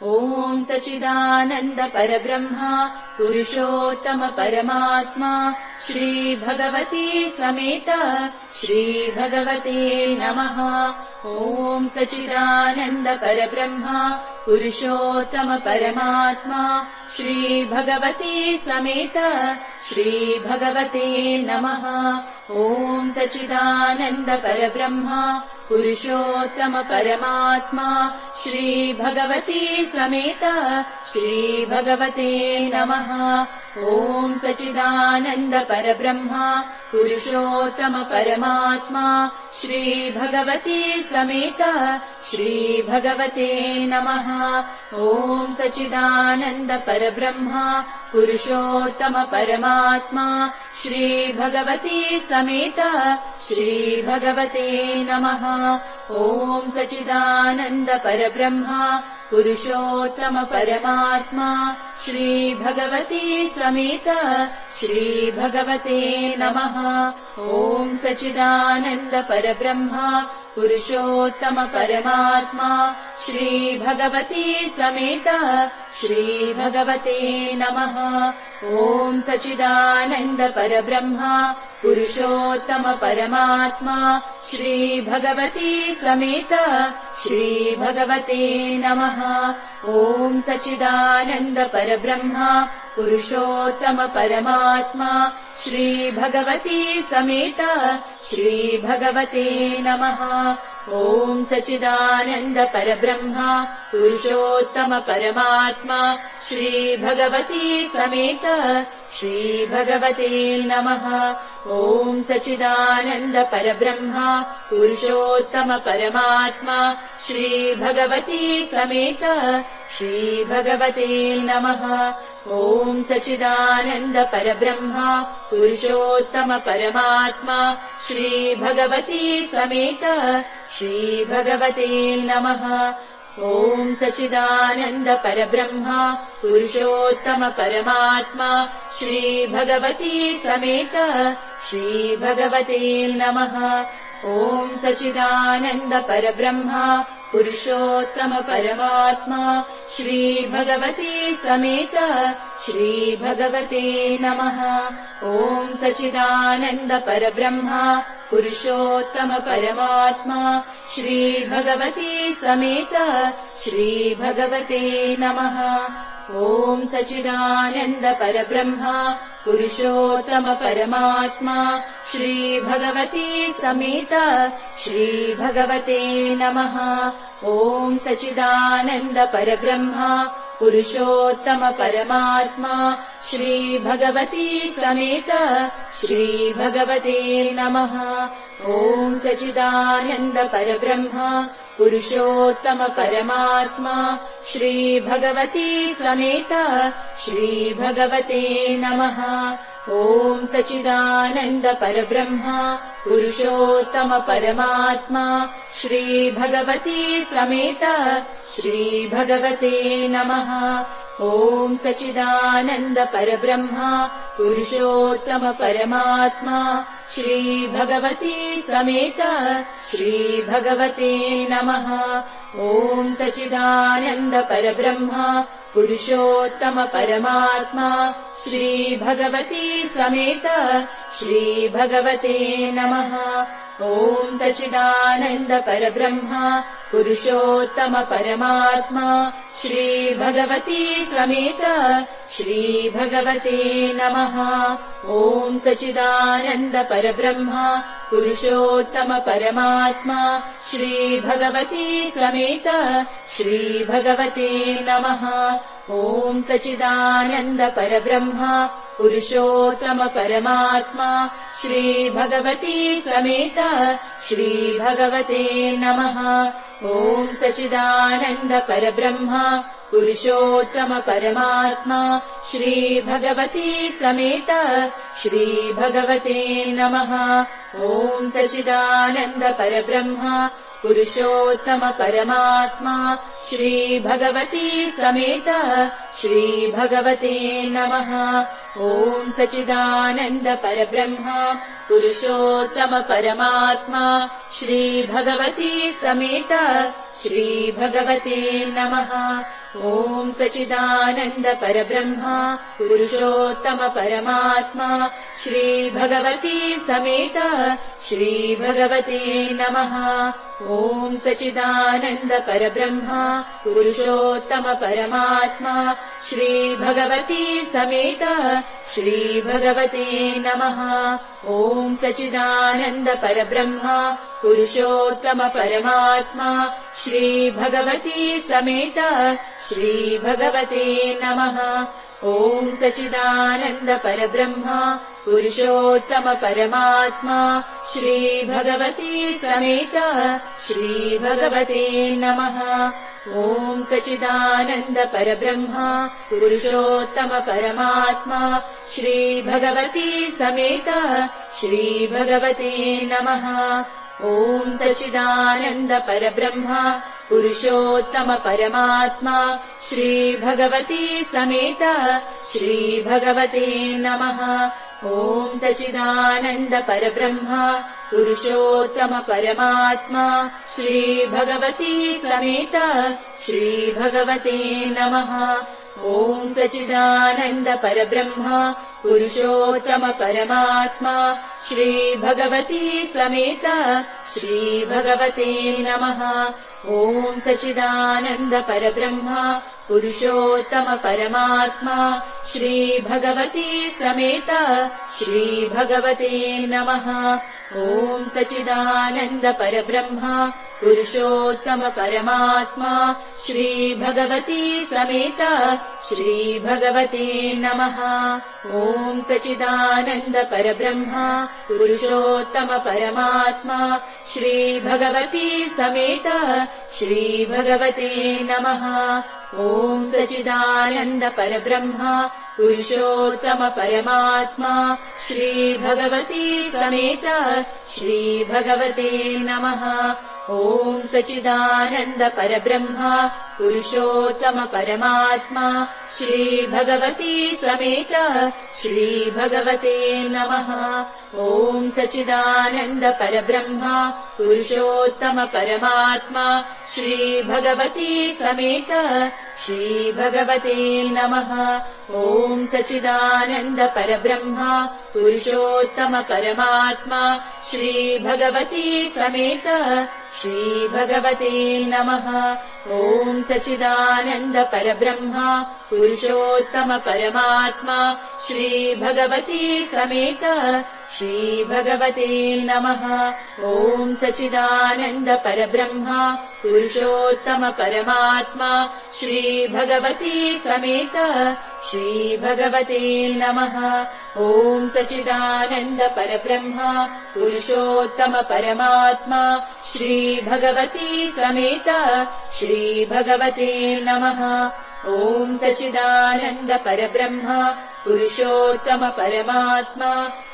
ॐ सच्चिदानन्द परब्रह्मा पुरुषोत्तम परमात्मा श्रीभगवती समेत श्रीभगवते नमः। ॐ सच्चिदानन्द परब्रह्मा पुरुषोत्तम परमात्मा श्रीभगवती समेत श्रीभगवते नमः। ॐ सच्चिदानन्द परब्रह्मा पुरुषोत्तम परमात्मा श्रीभगवती समेत श्रीभगवते नमः। ॐ सच्चिदानन्द परब्रह्मा पुरुषोत्तम परमात्मा श्रीभगवती समेत श्रीभगवते नमः। ॐ सच्चिदानन्द परब्रह्मा पुरुषोत्तम परमात्मा श्रीभगवती समेत श्रीभगवते नमः। ॐ सच्चिदानन्द परब्रह्मा पुरुषोत्तम परमात्मा श्रीभगवती समेत श्रीभगवते नमः। ॐ सच्चिदानन्द परब्रह्मा पुरुषोत्तम परमात्मा श्रीभगवती समेत श्रीभगवते नमः। ॐ सच्चिदानन्द परब्रह्मा पुरुषोत्तम परमात्मा श्रीभगवती समेत श्रीभगवते नमः। ॐ सच्चिदानन्द परब्रह्मा पुरुषोत्तम परमात्मा श्रीभगवती समेत श्रीभगवते नमः। ॐ सच्चिदानन्द परब्रह्मा पुरुषोत्तम परमात्मा श्रीभगवती समेत श्रीभगवते नमः। ॐ सच्चिदानन्द परब्रह्मा पुरुषोत्तम परमात्मा श्रीभगवती समेत श्रीभगवते नमः। ॐ सच्चिदानन्द परब्रह्मा पुरुषोत्तम परमात्मा श्रीभगवती समेत श्रीभगवते नमः। ॐ सच्चिदानन्द परब्रह्मा पुरुषोत्तम परमात्मा श्रीभगवती समेत श्रीभगवते नमः। ॐ सच्चिदानन्द परब्रह्मा पुरुषोत्तम परमात्मा श्रीभगवती समेत श्रीभगवते नमः। ॐ सच्चिदानन्द परब्रह्मा पुरुषोत्तम परमात्मा श्रीभगवती समेत श्रीभगवते नमः। ॐ सच्चिदानन्द परब्रह्मा पुरुषोत्तम परमात्मा श्रीभगवती समेत श्रीभगवते नमः। ॐ सच्चिदानन्द परब्रह्मा पुरुषोत्तम परमात्मा श्रीभगवती समेत श्रीभगवते नमः। ॐ सच्चिदानन्द परब्रह्मा पुरुषोत्तम परमात्मा श्रीभगवती समेत श्रीभगवते नमः। ॐ सच्चिदानन्द परब्रह्मा पुरुषोत्तम परमात्मा श्रीभगवती समेत श्रीभगवते नमः। ॐ सच्चिदानन्द परब्रह्मा पुरुषोत्तम परमात्मा श्रीभगवती समेत श्रीभगवते नमः। ॐ सच्चिदानन्द परब्रह्मा पुरुषोत्तम परमात्मा श्रीभगवती समेत श्रीभगवते नमः। ॐ सच्चिदानन्द परब्रह्मा पुरुषोत्तम परमात्मा श्रीभगवती समेत श्रीभगवते नमः। ॐ सच्चिदानन्द परब्रह्मा पुरुषोत्तम परमात्मा श्रीभगवती समेत श्रीभगवते नमः। ॐ सच्चिदानन्द परब्रह्मा पुरुषोत्तम परमात्मा श्रीभगवती समेत श्रीभगवते नमः। ॐ सच्चिदानन्द परब्रह्मा पुरुषोत्तम परमात्मा श्रीभगवती समेत श्रीभगवते नमः। ॐ सच्चिदानन्द परब्रह्मा पुरुषोत्तम परमात्मा श्रीभगवती समेत श्रीभगवते नमः। ॐ सच्चिदानन्द परब्रह्मा पुरुषोत्तम परमात्मा श्रीभगवती समेत श्रीभगवते नमः। ॐ सच्चिदानन्द परब्रह्मा पुरुषोत्तम परमात्मा श्रीभगवती समेत श्रीभगवते नमः। ॐ सच्चिदानन्द परब्रह्मा पुरुषोत्तम परमात्मा श्रीभगवती समेत श्रीभगवते नमः। ॐ सच्चिदानन्द परब्रह्मा पुरुषोत्तम परमात्मा श्रीभगवती समेत श्रीभगवते नमः। ॐ सच्चिदानन्द परब्रह्मा पुरुषोत्तम परमात्मा श्रीभगवती समेत श्रीभगवते नमः। ॐ सच्चिदानन्द परब्रह्मा पुरुषोत्तम परमात्मा श्रीभगवती समेत श्रीभगवते नमः। ॐ सच्चिदानन्द परब्रह्मा पुरुषोत्तम परमात्मा श्रीभगवती समेत श्रीभगवते नमः। ॐ सच्चिदानन्द परब्रह्मा पुरुषोत्तम परमात्मा श्रीभगवती समेत श्रीभगवते नमः। ॐ सच्चिदानन्द परब्रह्मा पुरुषोत्तम परमात्मा श्रीभगवती समेत श्रीभगवते नमः। ॐ सच्चिदानन्द परब्रह्मा पुरुषोत्तम परमात्मा श्रीभगवती समेत श्रीभगवते नमः। ॐ सच्चिदानन्द परब्रह्मा पुरुषोत्तम परमात्मा श्रीभगवती समेत श्रीभगवते नमः। ॐ सच्चिदानन्द परब्रह्मा पुरुषोत्तम परमात्मा श्रीभगवती समेत श्रीभगवते नमः। ॐ सच्चिदानन्द परब्रह्मा पुरुषोत्तम परमात्मा श्रीभगवती समेत श्रीभगवते नमः। ॐ सच्चिदानन्द परब्रह्मा पुरुषोत्तम परमात्मा श्रीभगवती समेत श्रीभगवते नमः। ॐ सच्चिदानन्द परब्रह्मा पुरुषोत्तम परमात्मा श्रीभगवती समेत श्रीभगवते नमः। ॐ सच्चिदानन्द परब्रह्मा पुरुषोत्तम परमात्मा श्रीभगवती समेत श्रीभगवते नमः। ॐ सच्चिदानन्द परब्रह्मा पुरुषोत्तम परमात्मा श्रीभगवती समेत श्रीभगवते नमः। ॐ सच्चिदानन्द परब्रह्मा पुरुषोत्तम परमात्मा श्रीभगवती समेत श्रीभगवते नमः। ॐ सच्चिदानन्द परब्रह्मा पुरुषोत्तम परमात्मा श्रीभगवती समेत श्रीभगवते नमः। ॐ सच्चिदानन्द परब्रह्मा पुरुषोत्तम परमात्मा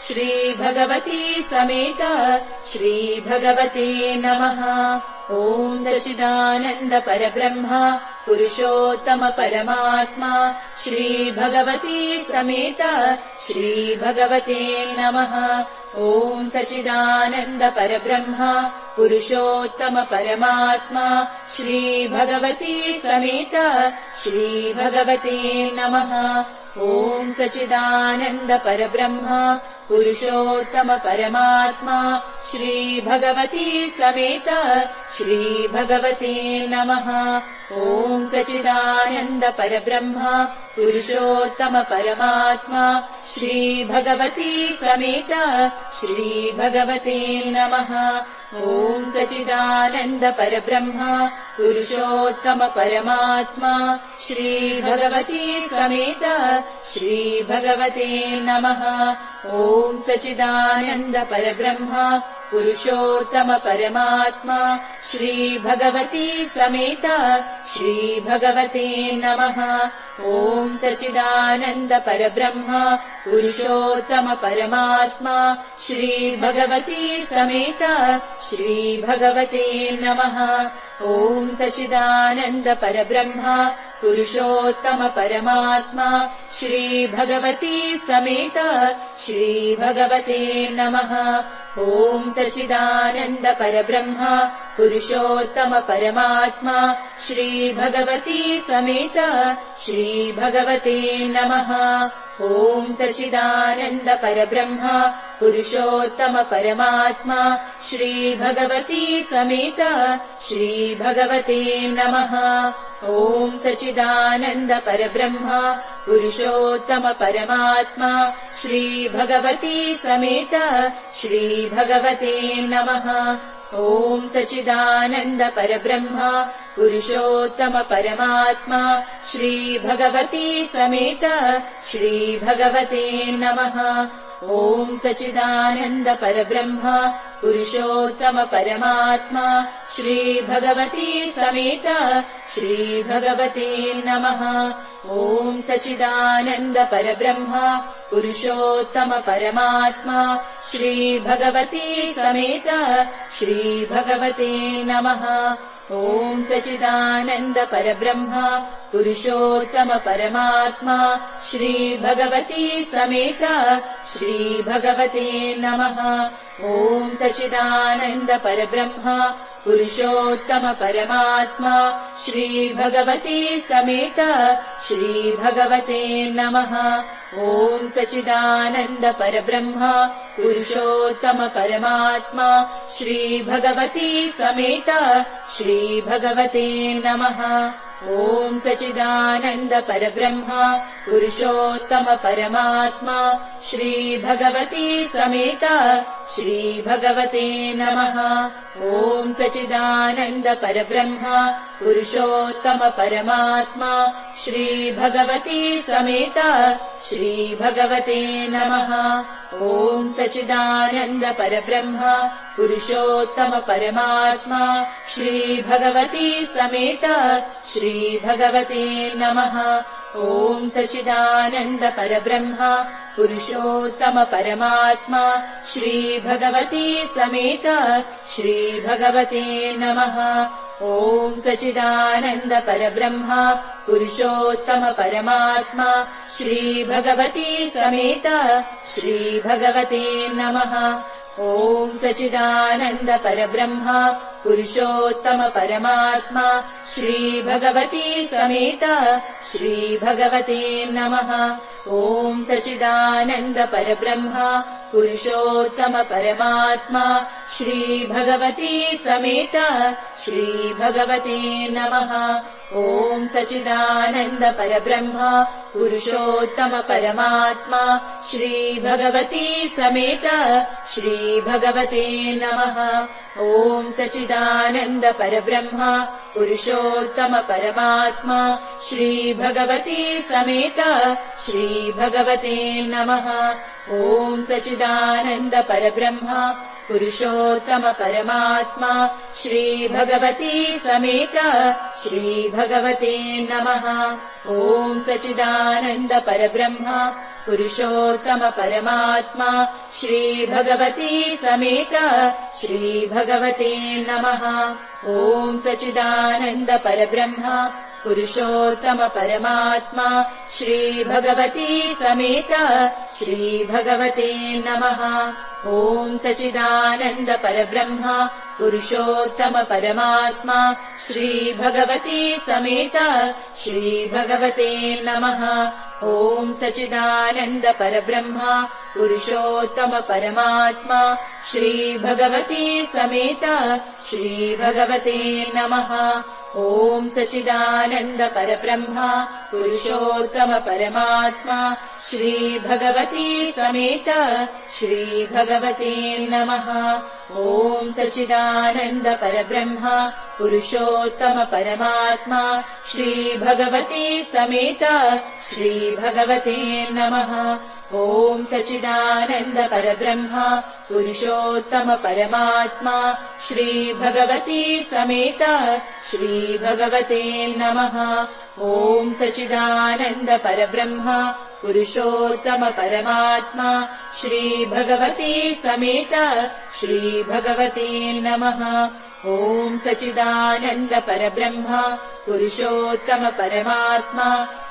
श्रीभगवती समेत श्रीभगवते नमः। ॐ सच्चिदानन्द परब्रह्मा पुरुषोत्तम परमात्मा श्रीभगवती समेत श्रीभगवते नमः। ॐ सच्चिदानन्द परब्रह्मा पुरुषोत्तम परमात्मा श्रीभगवती समेत श्रीभगवते नमः। ॐ सच्चिदानन्द परब्रह्मा पुरुषोत्तम परमात्मा श्रीभगवती समेत श्रीभगवते नमः। ॐ सच्चिदानन्द परब्रह्मा पुरुषोत्तम परमात्मा श्रीभगवती समेत श्रीभगवते नमः। ॐ सच्चिदानन्द परब्रह्मा पुरुषोत्तम परमात्मा श्रीभगवती समेत श्रीभगवते नमः। ॐ सच्चिदानन्द परब्रह्मा पुरुषोत्तम परमात्मा श्रीभगवती समेत श्रीभगवते नमः। ॐ सच्चिदानन्द परब्रह्मा पुरुषोत्तम परमात्मा श्रीभगवती समेत श्रीभगवते नमः। ॐ सच्चिदानन्द परब्रह्मा पुरुषोत्तम परमात्मा श्रीभगवती समेत श्रीभगवते नमः। ॐ सच्चिदानन्द परब्रह्म पुरुषोत्तम परमात्मा श्रीभगवती समेत श्रीभगवते नमः। ॐ सच्चिदानन्द परब्रह्म पुरुषोत्तम परमात्मा श्रीभगवती समेत श्रीभगवते नमः। ॐ सच्चिदानन्द परब्रह्म पुरुषोत्तम परमात्मा श्रीभगवती समेत श्रीभगवते नमः। ॐ सच्चिदानन्द परब्रह्म पुरुषोत्तम परमात्मा श्रीभगवती समेत श्रीभगवते नमः। ॐ सच्चिदानन्द परब्रह्म पुरुषोत्तम परमात्मा श्रीभगवती समेत श्रीभगवते नमः। ॐ सच्चिदानन्द परब्रह्म पुरुषोत्तम परमात्मा श्रीभगवती समेत श्रीभगवते नमः। ॐ सच्चिदानन्द परब्रह्म पुरुषोत्तम परमात्मा श्रीभगवती समेत श्रीभगवते नमः। ॐ सच्चिदानन्द परब्रह्म पुरुषोत्तम परमात्मा श्रीभगवती समेत श्रीभगवते नमः। ॐ सच्चिदानन्द परब्रह्म पुरुषोत्तम परमात्मा श्रीभगवती समेत श्रीभगवते नमः। ॐ सच्चिदानन्द परब्रह्म पुरुषोत्तम परमात्मा श्रीभगवती समेत श्रीभगवते नमः। ॐ सच्चिदानन्द परब्रह्म पुरुषोत्तम परमात्मा श्रीभगवती समेत श्रीभगवते नमः। ॐ सच्चिदानन्द परब्रह्म पुरुषोत्तम परमात्मा श्रीभगवती समेत श्रीभगवते नमः। ॐ सच्चिदानन्द परब्रह्म पुरुषोत्तम परमात्मा श्रीभगवती समेत श्रीभगवते नमः। ॐ सच्चिदानन्द परब्रह्म पुरुषोत्तम परमात्मा श्रीभगवती समेत श्रीभगवते नमः। ॐ सच्चिदानन्द परब्रह्म पुरुषोत्तम परमात्मा श्रीभगवती समेत श्रीभगवते नमः। ॐ सच्चिदानन्द परब्रह्म पुरुषोत्तम परमात्मा श्रीभगवती समेत श्रीभगवते नमः। ॐ सच्चिदानन्द परब्रह्म पुरुषोत्तम परमात्मा श्रीभगवती समेत श्रीभगवते नमः। ॐ सच्चिदानन्द परब्रह्म पुरुषोत्तम परमात्मा श्रीभगवती समेत श्रीभगवते नमः। ॐ सच्चिदानन्द परब्रह्म पुरुषोत्तम परमात्मा श्रीभगवती समेत श्रीभगवते नमः। ॐ सच्चिदानन्द परब्रह्म पुरुषोत्तम परमात्मा श्रीभगवती समेत श्रीभगवते नमः। ॐ सच्चिदानन्द परब्रह्म पुरुषोत्तम परमात्मा श्रीभगवती समेत श्रीभगवते नमः। ॐ सच्चिदानन्द परब्रह्म पुरुषोत्तम परमात्मा श्रीभगवती समेत श्रीभगवते नमः। ॐ सच्चिदानन्द परब्रह्म पुरुषोत्तम परमात्मा श्रीभगवती समेत श्रीभगवते नमः। ॐ सच्चिदानन्द परब्रह्म पुरुषोत्तम परमात्मा श्रीभगवती समेत श्रीभगवते नमः। ॐ सच्चिदानन्द परब्रह्म पुरुषोत्तम परमात्मा श्रीभगवती समेत श्रीभगवते नमः। ॐ सच्चिदानन्द परब्रह्म पुरुषोत्तम परमात्मा श्रीभगवती समेत श्रीभगवते नमः। ॐ सच्चिदानन्द परब्रह्म पुरुषोत्तम परमात्मा श्रीभगवती समेत श्रीभगवते नमः। ॐ सच्चिदानन्द परब्रह्म पुरुषोत्तम परमात्मा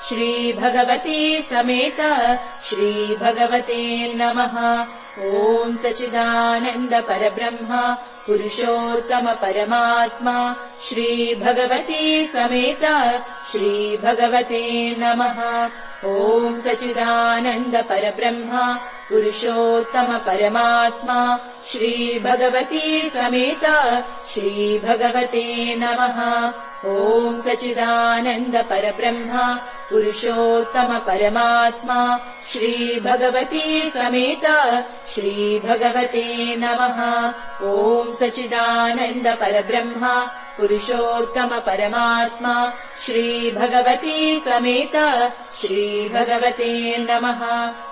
श्रीभगवती समेत श्रीभगवते नमः। ॐ सच्चिदानन्द परब्रह्म पुरुषोत्तम परमात्मा श्रीभगवती समेत श्रीभगवते नमः। ॐ सच्चिदानन्द परब्रह्म पुरुषोत्तम परमात्मा श्रीभगवती समेत श्रीभगवते नमः। ॐ सच्चिदानन्द परब्रह्म पुरुषोत्तम परमात्मा श्रीभगवती समेत श्रीभगवते नमः। ॐ सच्चिदानन्द परब्रह्म पुरुषोत्तम परमात्मा श्रीभगवती समेत श्रीभगवते नमः।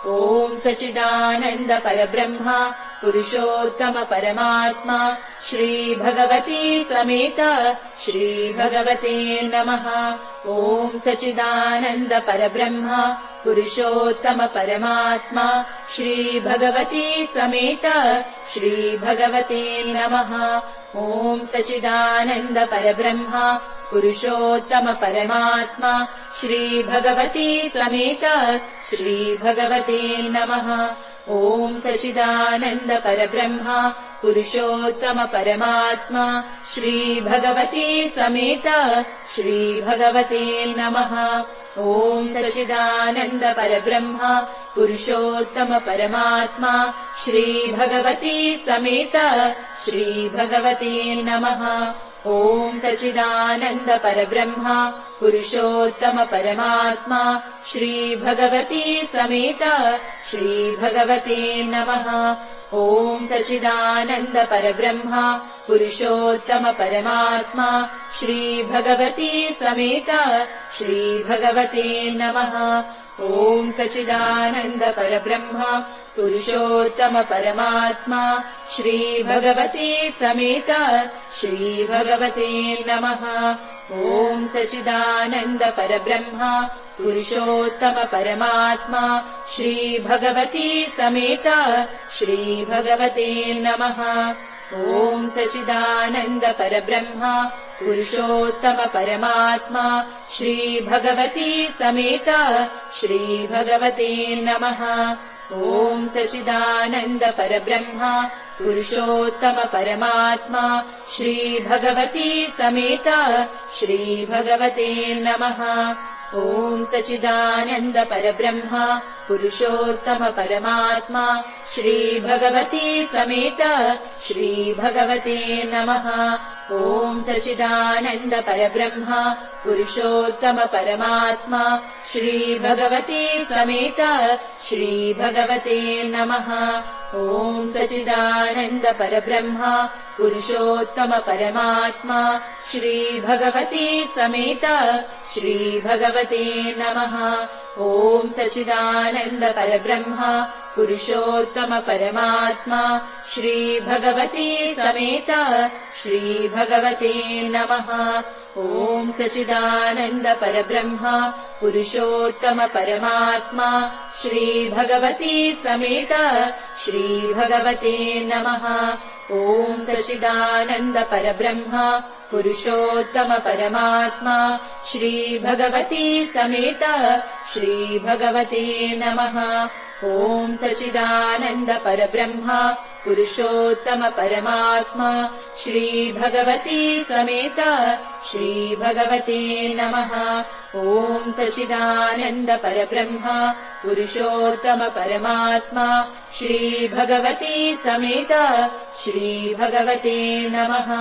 ॐ सच्चिदानन्द परब्रह्म पुरुषोत्तम परमात्मा श्रीभगवती समेत श्रीभगवते नमः। ॐ सच्चिदानन्द परब्रह्म पुरुषोत्तम परमात्मा श्रीभगवती समेत श्रीभगवते नमः। ॐ सच्चिदानन्द परब्रह्म पुरुषोत्तम परमात्मा श्रीभगवती समेत श्रीभगवते नमः। ॐ सच्चिदानन्द परब्रह्म पुरुषोत्तम परमात्मा श्रीभगवती समेत श्रीभगवते नमः। ॐ सच्चिदानन्द परब्रह्म पुरुषोत्तम परमात्मा श्रीभगवती समेत श्रीभगवते नमः। ॐ सच्चिदानन्द परब्रह्म पुरुषोत्तम परमात्मा श्रीभगवती समेत श्रीभगवते नमः। ॐ सच्चिदानन्द परब्रह्म पुरुषोत्तम परमात्मा श्रीभगवती समेत श्रीभगवते नमः। ॐ सच्चिदानन्द परब्रह्म पुरुषोत्तम परमात्मा श्रीभगवती समेत श्रीभगवते नमः। ॐ सच्चिदानन्द परब्रह्म पुरुषोत्तम परमात्मा श्रीभगवती समेत श्रीभगवते नमः। ॐ सच्चिदानन्द परब्रह्म पुरुषोत्तम परमात्मा श्रीभगवती समेत श्रीभगवते नमः। ॐ सच्चिदानन्द परब्रह्म पुरुषोत्तम परमात्मा श्रीभगवती समेत श्रीभगवते नमः। ॐ सच्चिदानन्द परब्रह्म पुरुषोत्तम परमात्मा श्रीभगवती समेत श्रीभगवते नमः। ॐ सच्चिदानन्द परब्रह्म पुरुषोत्तम परमात्मा श्रीभगवती समेत श्रीभगवते नमः। ॐ सच्चिदानन्द परब्रह्म पुरुषोत्तम परमात्मा श्रीभगवती समेत श्रीभगवते नमः। ॐ सच्चिदानन्द परब्रह्म पुरुषोत्तम परमात्मा श्रीभगवती समेत श्रीभगवते नमः। ॐ सच्चिदानन्द परब्रह्म पुरुषोत्तम परमात्मा श्रीभगवती समेत श्रीभगवते नमः। ॐ सच्चिदानन्द परब्रह्म पुरुषोत्तम परमात्मा श्रीभगवती समेत श्रीभगवते नमः। ॐ सच्चिदानन्द परब्रह्म पुरुषोत्तम परमात्मा श्रीभगवती समेत श्रीभगवते नमः। ॐ सच्चिदानन्द परब्रह्म पुरुषोत्तम परमात्मा श्रीभगवती समेत श्रीभगवते नमः।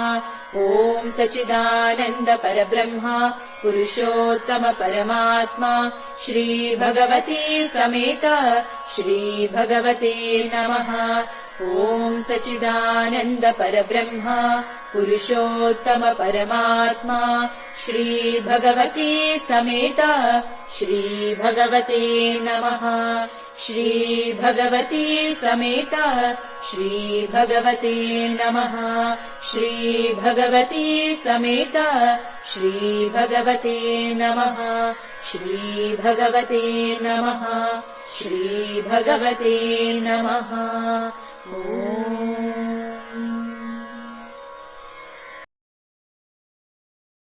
ॐ सच्चिदानन्द परब्रह्म पुरुषोत्तम परमात्मा श्रीभगवती समेत श्रीभगवते नमः। ॐ सच्चिदानन्द परब्रह्म पुरुषोत्तम परमात्मा श्रीभगवती समेत श्रीभगवते नमः। श्रीभगवती समेत श्रीभगवते नमः। श्रीभगवती समेत श्रीभगवते नमः। श्रीभगवते नमः। श्रीभगवते नमः। ॐ